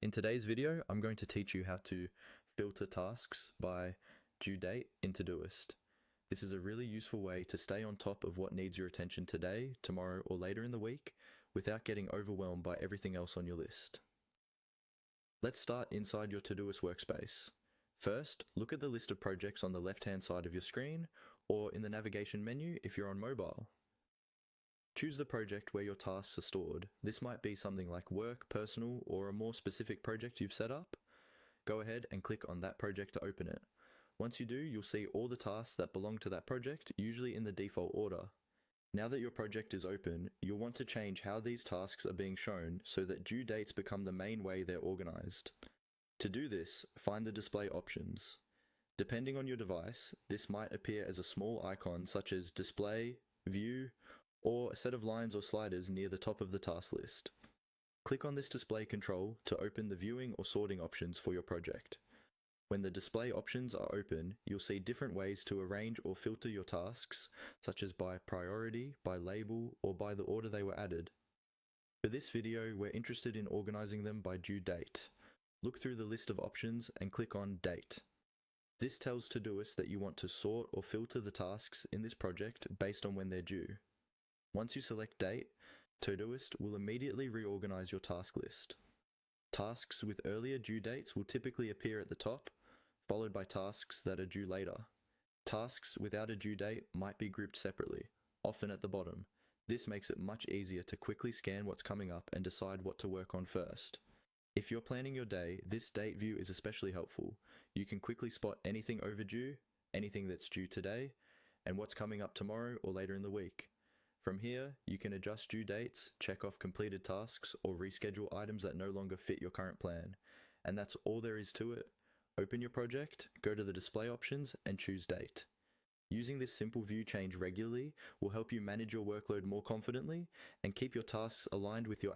In today's video, I'm going to teach you how to filter tasks by due date in Todoist. This is a really useful way to stay on top of what needs your attention today, tomorrow, or later in the week without getting overwhelmed by everything else on your list. Let's start inside your Todoist workspace. First, look at the list of projects on the left-hand side of your screen or in the navigation menu if you're on mobile. Choose the project where your tasks are stored. This might be something like work, personal, or a more specific project you've set up. Go ahead and click on that project to open it. Once you do, you'll see all the tasks that belong to that project, usually in the default order. Now that your project is open, you'll want to change how these tasks are being shown so that due dates become the main way they're organized. To do this, find the display options. Depending on your device, this might appear as a small icon such as Display, View, or a set of lines or sliders near the top of the task list. Click on this display control to open the viewing or sorting options for your project. When the display options are open, you'll see different ways to arrange or filter your tasks, such as by priority, by label, or by the order they were added. For this video, we're interested in organizing them by due date. Look through the list of options and click on Date. This tells Todoist that you want to sort or filter the tasks in this project based on when they're due. Once you select Date, Todoist will immediately reorganize your task list. Tasks with earlier due dates will typically appear at the top, followed by tasks that are due later. Tasks without a due date might be grouped separately, often at the bottom. This makes it much easier to quickly scan what's coming up and decide what to work on first. If you're planning your day, this date view is especially helpful. You can quickly spot anything overdue, anything that's due today, and what's coming up tomorrow or later in the week. From here, you can adjust due dates, check off completed tasks, or reschedule items that no longer fit your current plan. And that's all there is to it. Open your project, go to the display options, and choose Date. Using this simple view change regularly will help you manage your workload more confidently and keep your tasks aligned with your